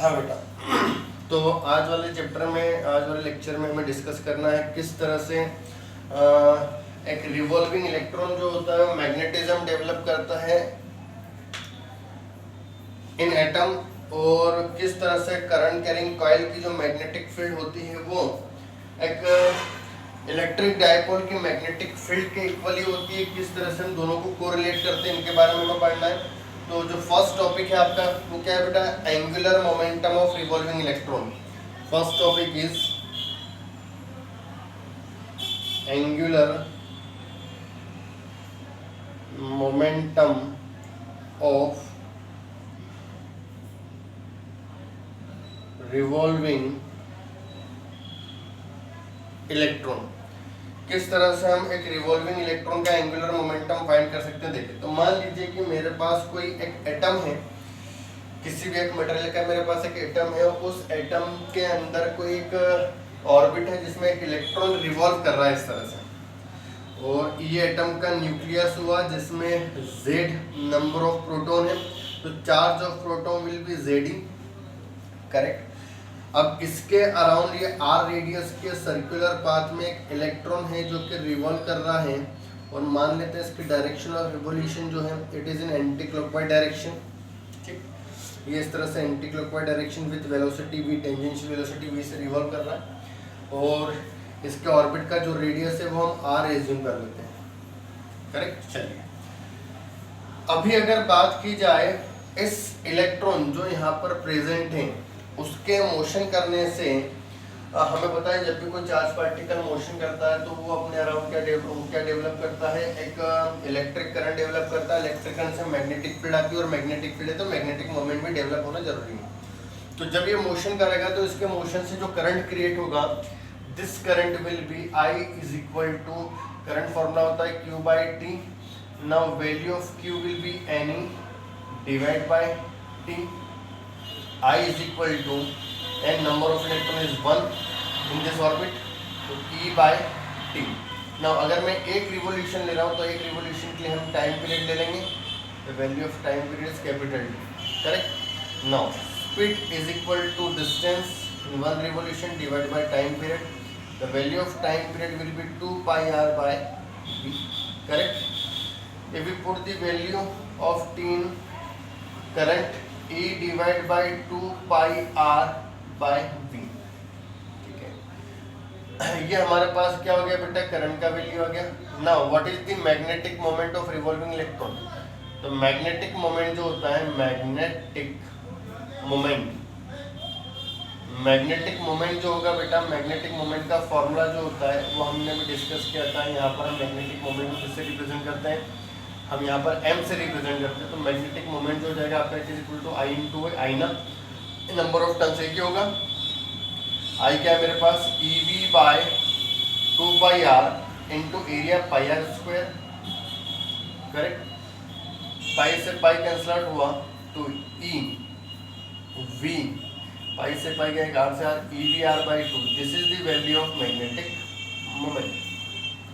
हाँ बेटा, तो आज वाले चैप्टर में, आज वाले लेक्चर में हमें डिस्कस करना है किस तरह से एक रिवॉल्विंग इलेक्ट्रॉन जो होता है मैग्नेटिज्म डेवलप करता है इन एटम, और किस तरह से करंट कैरिंग कॉइल की जो मैग्नेटिक फील्ड होती है वो एक इलेक्ट्रिक डायपोल की मैग्नेटिक फील्ड के इक्वली होती है, किस तरह से हम दोनों को कोरिलेट करते हैं, इनके बारे में हमें पढ़ना है। तो जो फर्स्ट टॉपिक है आपका वो क्या है बेटा? Angular momentum of revolving electron. First topic is angular momentum of revolving electron. किस तरह से हम एक रिवॉल्विंग इलेक्ट्रॉन का एंगुलर मोमेंटम फाइंड कर सकते हैं। देखिए, तो मान लीजिए कि मेरे पास कोई एक एटम है, किसी भी एक मटेरियल का मेरे पास एक एटम है, उस एटम के अंदर कोई एक ऑर्बिट है जिसमें एक इलेक्ट्रॉन रिवॉल्व कर रहा है इस तरह से, और ये एटम का न्यूक्लियस हुआ जिसमें Z नंबर ऑफ प्रोटॉन है, तो charge of proton will be Zd, correct. अब इसके अराउंड ये r रेडियस के सर्कुलर पाथ में एक इलेक्ट्रॉन है जो कि रिवॉल्व कर रहा है, और मान लेते हैं इसकी डायरेक्शन ऑफ रिवोल्यूशन जो है it is in anti clockwise direction. ठीक, ये इस तरह से anti clockwise direction with velocity v, tangential velocity v से रिवॉल्व कर रहा है, और इसके ऑर्बिट का जो रेडियस है वो हम r एज्यूम कर लेते हैं, करेक्ट। चलिए, अभी अगर बात की जाए इस इलेक्ट्रॉन जो यहाँ पर प्रेजेंट है उसके मोशन करने से हमें पता है जब भी कोई चार्ज पार्टिकल मोशन करता है तो वो अपने अराउंड क्या डेवलप करता है, एक इलेक्ट्रिक करंट डेवलप करता है। इलेक्ट्रिक करंट से मैग्नेटिक फील्ड आती है, और मैग्नेटिक फील्ड है तो मैग्नेटिक मोमेंट भी डेवलप होना जरूरी है। तो जब ये मोशन करेगा तो इसके मोशन से जो करंट क्रिएट होगा, this current will be I is equal to, current formula होता है Q by T। Now value of Q will be NE divide by T। I is equal to n number of electron is 1 in this orbit, तो E by T। Now अगर मैं एक revolution ले रहा हूँ तो एक रिवोल्यूशन के लिए हम टाइम पीरियड ले लेंगे, the value of time period is capital T, correct। Now speed is equal to distance in one revolution divided by time period, the value of time period will be 2 pi r by v, correct। If we put the value of T in current E divide by 2 pi r by v, ठीक है। ये हमारे पास क्या हो गया बेटा? Current का value आ गया। Now what is the magnetic moment of revolving electron? तो मैग्नेटिक मोमेंट जो होता है, मैग्नेटिक मोमेंट जो होगा बेटा, मैग्नेटिक मोमेंट का फॉर्मूला जो होता है वो हमने भी डिस्कस किया था। यहाँ पर हम मैग्नेटिक मोमेंट को किससे रिप्रेजेंट करते हैं? हम यहाँ पर m से रिप्रेजेंट करते हैं। तो मैग्नेटिक मोमेंट जो हो जाएगा आपका it is equal to I into I ना, नंबर ऑफ टर्न्स है क्या होगा? I क्या है मेरे पास? EV by 2 pi r into area pi r square, correct. Pi से पाई कैंसिल आउट हुआ तो E V, पाई से पाई गया r से r, EV r by 2, this is the value of magnetic moment,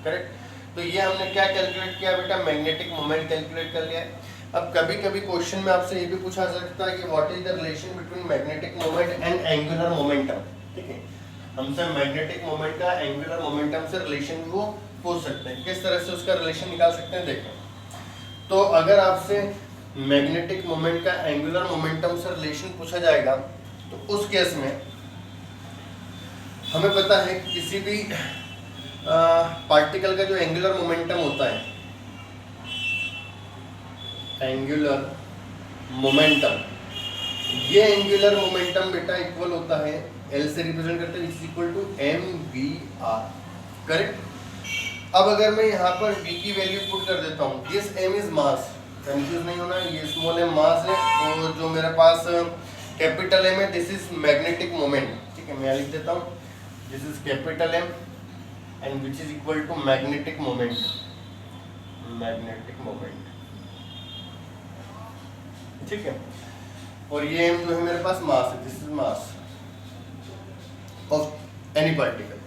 correct. तो ये हमने क्या कैलकुलेट किया बेटा? मैग्नेटिक मोमेंट कैलकुलेट कर लिया है। अब कभी कभी क्वेश्चन में आपसे ये भी पूछा जा सकता है कि what is the relation between magnetic moment and angular momentum, ठीक है। हमसे मैग्नेटिक मोमेंट का एंगुलर मोमेंटम से रिलेशन वो पूछ सकते हैं। किस तरह से उसका रिलेशन निकाल सकते हैं, देखें। तो अगर आपसे मैग्नेटिक मोमेंट का एंगुलर मोमेंटम से रिलेशन पूछा जाएगा तो उस केस में हमें पता है किसी भी पार्टिकल का जो एंगुलर मोमेंटम होता है, एंगुलर मोमेंटम, ये एंगुलर मोमेंटम बेटा इक्वल होता है L से रिप्रेजेंट करते हैं, is equal to mvr, correct. अब अगर मैं यहाँ पर v की वैल्यू पुट कर देता हूँ, this m is mass, confuse नहीं होना, ये स्मॉल m मास है, और जो मेरे पास कैपिटल M है दिस इज मैग्नेटिक मोमेंट, ठीक है। मैं लिख देता हूँ this is capital M and which is equal to magnetic moment, ठीक है। और ये m जो है मेरे पास मास है, this is mass of any particle.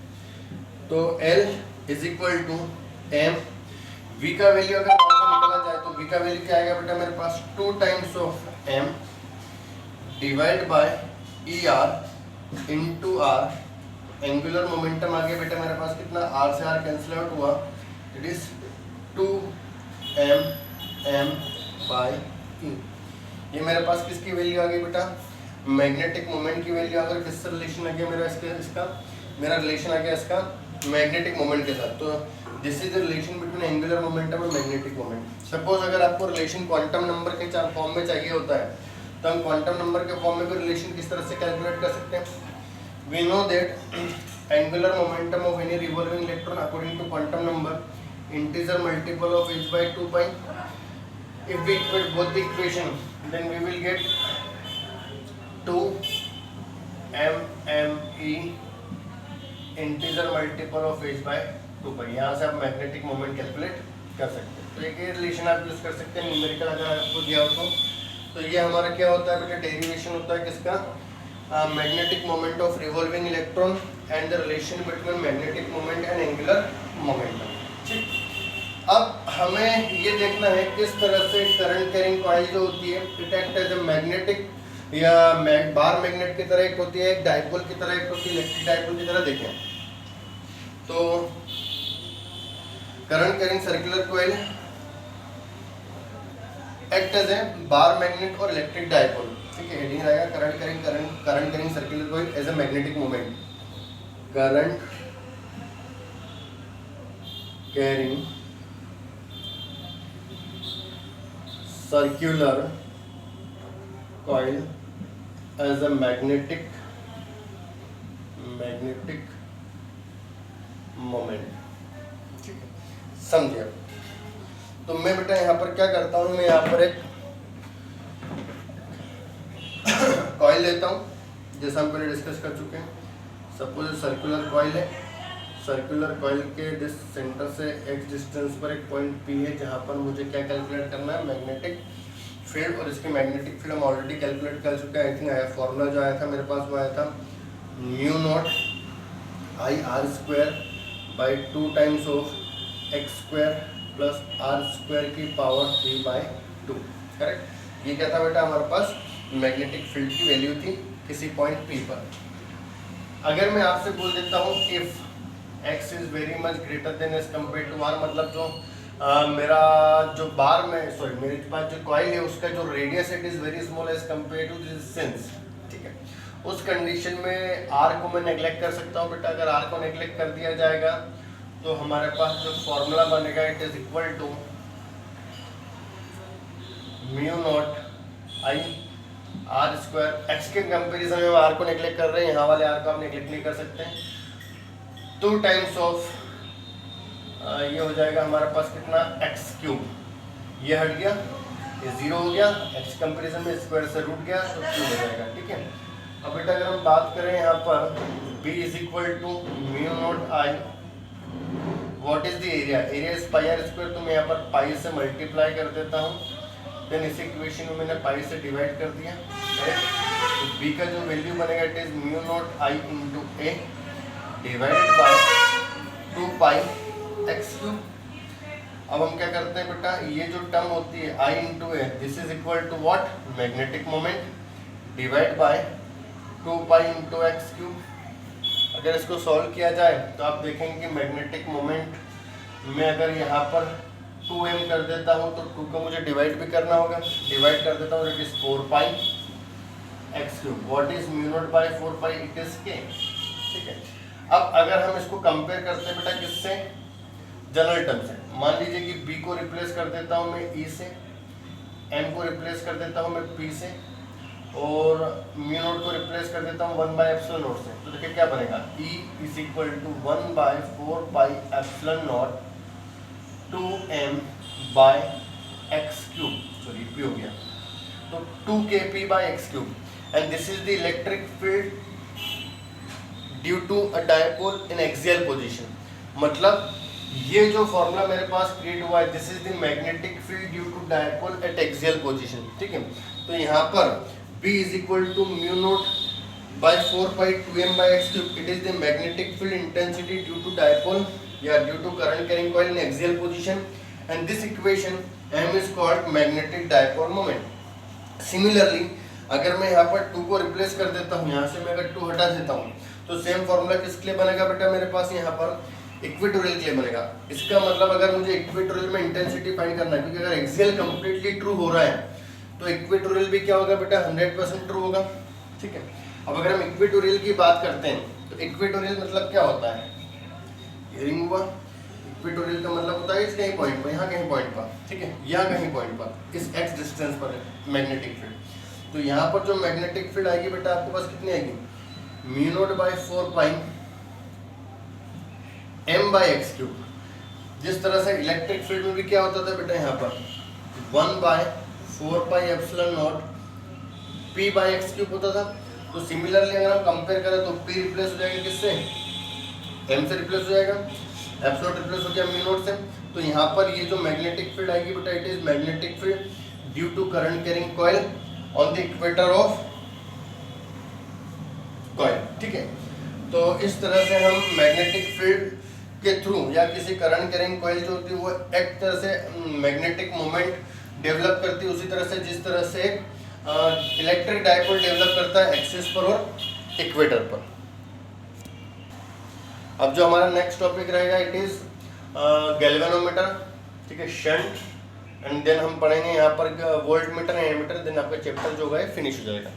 तो L is equal to m, v का वैल्यू अगर निकाला जाए तो v का वैल्यू क्या आएगा बेटा? मेरे पास 2 times of m divide by E R into R, angular momentum आ गया बेटा मेरे पास कितना, आर से आर कैंसिल आउट हुआ, it is 2m by E. ये मेरे पास किसकी वैल्यू आ गई बेटा, मैग्नेटिक मोमेंट की वैल्यू। अगर किससे रिलेशन आ गया मेरा इसका मेरा रिलेशन आ गया इसका मैग्नेटिक मोमेंट के साथ। तो this is the relation between angular momentum and magnetic moment. Suppose अगर आपको रिलेशन क्वांटम नंबर के फॉर्म में चाहिए होता है, तो हम क्वांटम नंबर के फॉर्म में भी रिलेशन किस तरह से कैलकुलेट कर सकते हैं। We know that angular momentum of any revolving electron according to quantum number integer multiple of h by 2 pi। if we equate both the equation then we will get 2 me integer multiple of h by 2 pi। यहाँ से आप magnetic moment calculate कर सकते हैं। तो एक ये relation आप यूज कर सकते हैं न्यूमेरिकल अगर आपको दिया हो तो ये हमारा क्या होता है बेटा, डेरिवेशन होता है किसका, magnetic moment of revolving electron and the relation between magnetic moment and angular momentum. ठीक, अब हमें ये देखना है किस तरह से करंट कैरिंग कॉइल जो होती है it act as a magnetic या बार मैग्नेट की तरह एक होती है, एक डाइपोल की तरह एक होती है, इलेक्ट्रिक डाइपोल की तरह। देखें तो current carrying circular coil act as a bar magnet और इलेक्ट्रिक डाइपोल। ठीक है, हेडिंग रहेगा current carrying circular coil as a magnetic moment. Current carrying circular coil as a magnetic moment. ठीक है, समझिए। तो मैं बेटा यहाँ पर क्या करता हूँ, मैं यहाँ पर एक कॉइल लेता हूँ जैसा हम पहले डिस्कस कर चुके हैं। सपोज सर्कुलर कॉइल है, सर्कुलर कॉइल के जिस सेंटर से एक्स डिस्टेंस पर एक पॉइंट पी है जहाँ पर मुझे क्या कैलकुलेट करना है, मैग्नेटिक फील्ड। और इसकी मैग्नेटिक फील्ड हम ऑलरेडी कैलकुलेट कर चुके हैं। आई थिंक आया फॉर्मूला जो आया था मेरे पास वो आया था mu not I r square by 2 times of x square plus r square की पावर 3/2। करेक्ट, ये क्या था बेटा, हमारे पास मैग्नेटिक फील्ड की वैल्यू थी किसी पॉइंट पी पर। अगर मैं आपसे बोल देता हूँ if x is very much greater than as compare to r, मतलब जो मेरा जो बार में सॉरी मेरे पास जो कॉइल है उसका जो radius it is very small as compare to distance. ठीक है, उस कंडीशन में r को मैं नेग्लेक्ट कर सकता हूँ बेटा। अगर r को नेग्लेक्ट कर दिया जाएगा तो हमारे पास जो फॉर्मूला बनेगा it is equal to mu not I r square. X के कंपेरिजन में आर को नेग्लेक्ट कर रहे हैं, यहाँ वाले आर को आप नेग्लेक्ट नहीं कर सकते हैं। 2 टाइम्स ऑफ ये हो जाएगा हमारे पास कितना, एक्स क्यूब। ये हट गया, ये 0 हो गया, एक्स कंपेरिजन में स्क्वायर से रूट गया तो क्यूब हो जाएगा। ठीक है, अब बेटा अगर हम बात करें यहाँ पर b is equal to mu not I, what is the area, area is pi r square. तो मैं यहाँ पर पाई से मल्टीप्लाई कर देता हूँ, देन इस इक्वेशन में मैंने पाई से डिवाइड कर दिया। तो b का जो वैल्यू बनेगा it is mu not I into A divided by 2 pi x cube. अब हम क्या करते हैं बेटा, ये जो टर्म होती है I into A, this is equal to what, magnetic moment divide by 2 pi into X cube. अगर इसको सॉल्व किया जाए तो आप देखेंगे कि मैग्नेटिक मोमेंट में अगर यहाँ पर 2m कर देता हूँ तो 2 को मुझे डिवाइड भी करना होगा, डिवाइड कर देता हूँ, it is 4 pi x cube. What is mu not by 4 pi, it is K. ठीक है, अब अगर हम इसको कंपेयर करते हैं बेटा किससे, जनरल टर्म से। मान लीजिए कि b को रिप्लेस कर देता हूँ मैं e से, m को रिप्लेस कर देता हूँ मैं p से, और म्यू नॉट को रिप्लेस कर देता हूँ 1 बाय एप्सिलॉन नॉट से। तो देखिए क्या बनेगा, e is equal to 1 by 4 pi epsilon not 2m by x cube, sorry p हो गया, तो 2kp by x cube. And this is the electric field due to a dipole in axial position. मतलब ये जो formula मेरे पास create हुआ है, this is the magnetic field due to dipole at axial position. ठीक है, तो यहाँ पर B is equal to mu not by 4 pi 2m by x cube. It is the magnetic field intensity due to dipole या due to current carrying coil in axial position, and this equation m is called magnetic dipole moment. Similarly, अगर मैं यहाँ पर 2 को replace कर देता हूँ, यहाँ से मैं अगर 2 हटा देता हूँ तो सेम फॉर्मूला किसके लिए बनेगा बेटा मेरे पास यहाँ पर इक्वेटोरियल के लिए बनेगा। इसका मतलब अगर मुझे इक्वेटोरियल में इंटेंसिटी फाइंड करना है, क्योंकि अगर एक्सियल कंप्लीटली ट्रू हो रहा है तो इक्वेटोरियल भी क्या होगा बेटा 100% ट्रू होगा। ठीक है, अब अगर हम इक्वेटोरियल की बात करते हैं तो इक्वेटोरियल मतलब क्या होता है, हियरिंग हुआ। इक्वेटोरियल का मतलब होता है इस कहीं पॉइंट पर, यहाँ कहीं पॉइंट पर, ठीक है, यहाँ कहीं पॉइंट पर, इस एक्स डिस्टेंस पर मैग्नेटिक फील्ड। तो यहाँ पर जो मैग्नेटिक फील्ड आएगी बेटा आपके पास कितनी आएगी, μ0/4π m/x³। जिस तरह से इलेक्ट्रिक फील्ड में भी क्या होता था बेटा यहाँ पर 1/4πε0 p/x³ होता था। तो सिमिलरली अगर हम कंपेयर करें तो p रिप्लेस हो जाएगा किससे, m से रिप्लेस हो जाएगा, एप्सिलॉन रिप्लेस हो गया μ0 से। तो यहाँ पर ये जो मैग्नेटिक फील्ड आएगी बेटा it is magnetic field due to current carrying coil on the equator of coil. ठीक है, तो इस तरह से हम मैग्नेटिक फील्ड के थ्रू या किसी करंट कैरिंग कॉइल जो होती है वो एक तरह से मैग्नेटिक मोमेंट डेवलप करती है, उसी तरह से जिस तरह से इलेक्ट्रिक डायपोल डेवलप करता है एक्सिस पर और इक्वेटर पर। अब जो हमारा नेक्स्ट टॉपिक रहेगा इट इज गैल्वेनोमीटर। ठीक है, शंट, एंड देन हम पढ़ेंगे यहाँ पर voltmeter and ammeter, then आपका चैप्टर जो है फिनिश हो जाएगा।